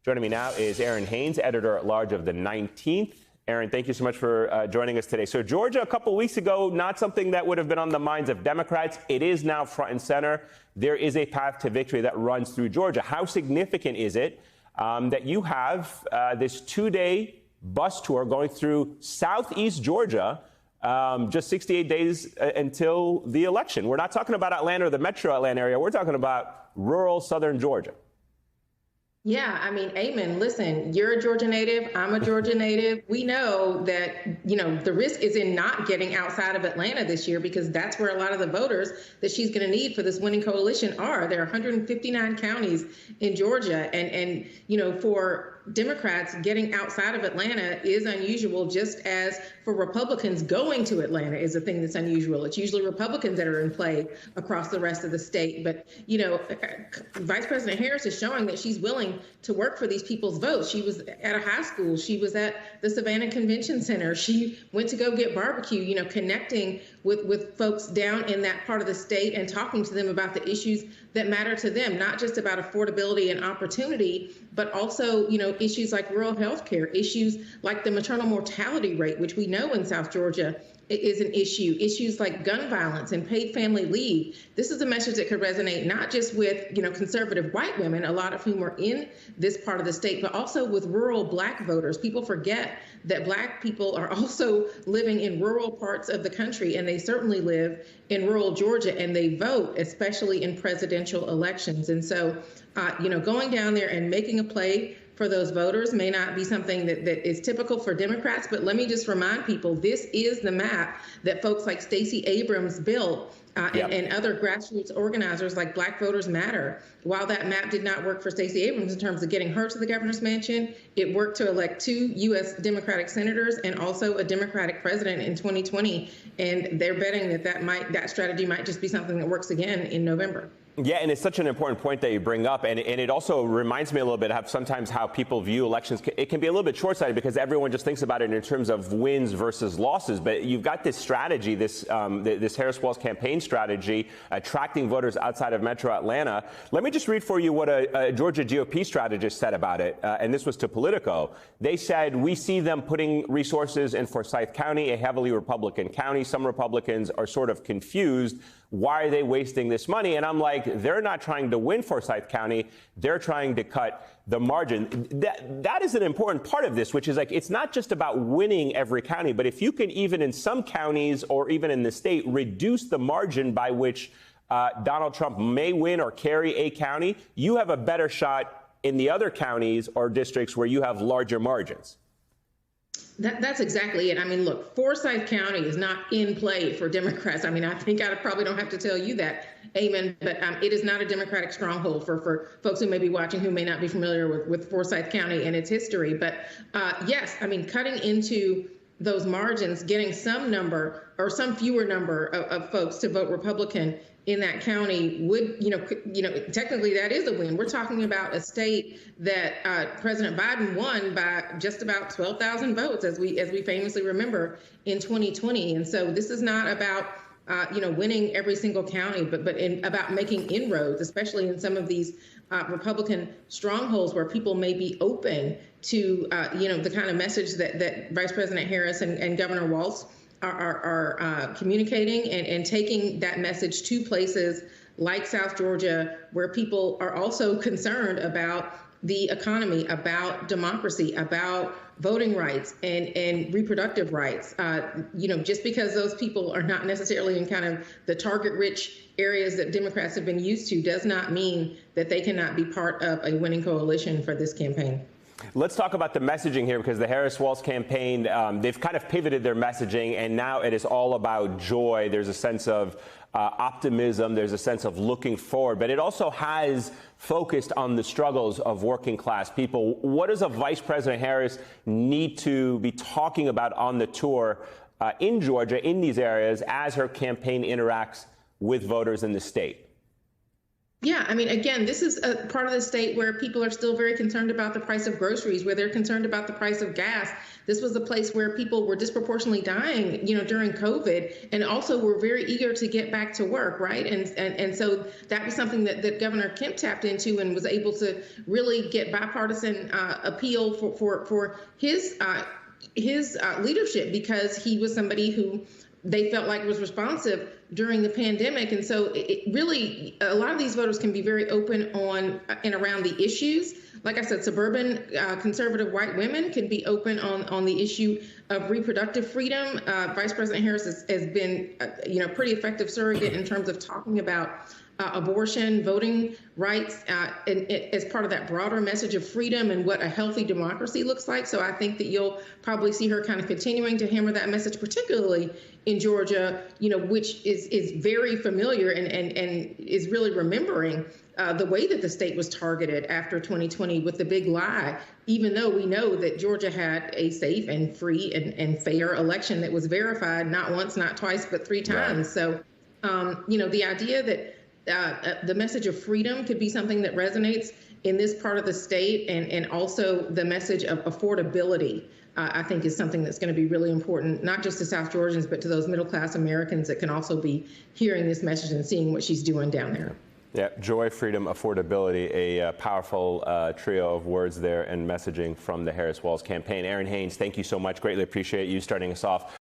Joining me now is Aaron Haynes, editor-at-large of the 19th. Aaron, thank you so much for joining us today. So Georgia, a couple weeks ago, not something that would have been on the minds of Democrats. It is now front and center. There is a path to victory that runs through Georgia. How significant is it that you have this two-day bus tour going through southeast Georgia, just 68 days until the election? We're not talking about Atlanta or the metro Atlanta area. We're talking about rural southern Georgia. Yeah, I mean, amen. Listen, you're a Georgia native. I'm a Georgia native. We know that, the risk is in not getting outside of Atlanta this year, because that's where a lot of the voters that she's going to need for this winning coalition are. There are 159 counties in Georgia. And for Democrats, getting outside of Atlanta is unusual, just as for Republicans, going to Atlanta is a thing that's unusual. It's usually Republicans that are in play across the rest of the state. But, Vice President Harris is showing that she's willing to work for these people's votes. She was at a high school. She was at the Savannah Convention Center. She went to go get barbecue, connecting with folks down in that part of the state and talking to them about the issues that matter to them, not just about affordability and opportunity, but also, issues like rural health care, issues like the maternal mortality rate, which we know in South Georgia is an issue, issues like gun violence and paid family leave. This is a message that could resonate not just with, conservative white women, a lot of whom are in this part of the state, but also with rural Black voters. People forget that Black people are also living in rural parts of the country, and they certainly live in rural Georgia, and they vote, especially in presidential elections. And so, going down there and making a play for those voters may not be something that is typical for Democrats, but let me just remind people, this is the map that folks like Stacey Abrams built and other grassroots organizers like Black Voters Matter. While that map did not work for Stacey Abrams in terms of getting her to the governor's mansion, it worked to elect 2 U.S. Democratic senators and also a Democratic president in 2020. And they're betting that strategy might just be something that works again in November. Yeah, and it's such an important point that you bring up. And it also reminds me a little bit of sometimes how people view elections. It can be a little bit short-sighted because everyone just thinks about it in terms of wins versus losses. But you've got this strategy, this Harris-Walz campaign strategy, attracting voters outside of metro Atlanta. Let me just read for you what a Georgia GOP strategist said about it. And this was to Politico. They said, "We see them putting resources in Forsyth County, a heavily Republican county. Some Republicans are sort of confused. Why are they wasting this money?" And I'm like, they're not trying to win Forsyth County. They're trying to cut the margin. That is an important part of this, which is like, it's not just about winning every county, but if you can even in some counties or even in the state reduce the margin by which Donald Trump may win or carry a county, you have a better shot in the other counties or districts where you have larger margins. That's exactly it. I mean, look, Forsyth County is not in play for Democrats. I mean, I think I probably don't have to tell you that, amen, but it is not a Democratic stronghold for folks who may be watching who may not be familiar with Forsyth County and its history. But yes, I mean, cutting into those margins, getting some number or some fewer number of folks to vote Republican in that county would, technically that is a win. We're talking about a state that President Biden won by just about 12,000 votes, as we famously remember in 2020. And so this is not about winning every single county, but about making inroads, especially in some of these Republican strongholds where people may be open to the kind of message that Vice President Harris and Governor Walz are communicating and taking that message to places like South Georgia, where people are also concerned about the economy, about democracy, about voting rights and reproductive rights. Just because those people are not necessarily in kind of the target-rich areas that Democrats have been used to does not mean that they cannot be part of a winning coalition for this campaign. Let's talk about the messaging here, because the Harris-Walz campaign, they've kind of pivoted their messaging, and now it is all about joy. There's a sense of optimism. There's a sense of looking forward. But it also has focused on the struggles of working class people. What does a Vice President Harris need to be talking about on the tour in Georgia, in these areas, as her campaign interacts with voters in the state? Yeah, I mean, again, this is a part of the state where people are still very concerned about the price of groceries, where they're concerned about the price of gas. This was a place where people were disproportionately dying, during COVID, and also were very eager to get back to work, right? And so that was something that Governor Kemp tapped into and was able to really get bipartisan appeal for his leadership, because he was somebody who they felt like was responsive during the pandemic. And so it really, a lot of these voters can be very open on and around the issues. Like I said, suburban conservative white women can be open on the issue of reproductive freedom. Vice President Harris has been, pretty effective surrogate in terms of talking about abortion, voting rights, and as part of that broader message of freedom and what a healthy democracy looks like. So I think that you'll probably see her kind of continuing to hammer that message, particularly in Georgia, which is very familiar and is really remembering the way that the state was targeted after 2020 with the big lie, even though we know that Georgia had a safe and free and fair election that was verified not once, not twice, but 3 times. Right. So, the idea that the message of freedom could be something that resonates in this part of the state, and also the message of affordability, I think is something that's going to be really important, not just to South Georgians, but to those middle-class Americans that can also be hearing this message and seeing what she's doing down there. Yeah, joy, freedom, affordability, a powerful trio of words there and messaging from the Harris-Walz campaign. Erin Haynes, thank you so much. Greatly appreciate you starting us off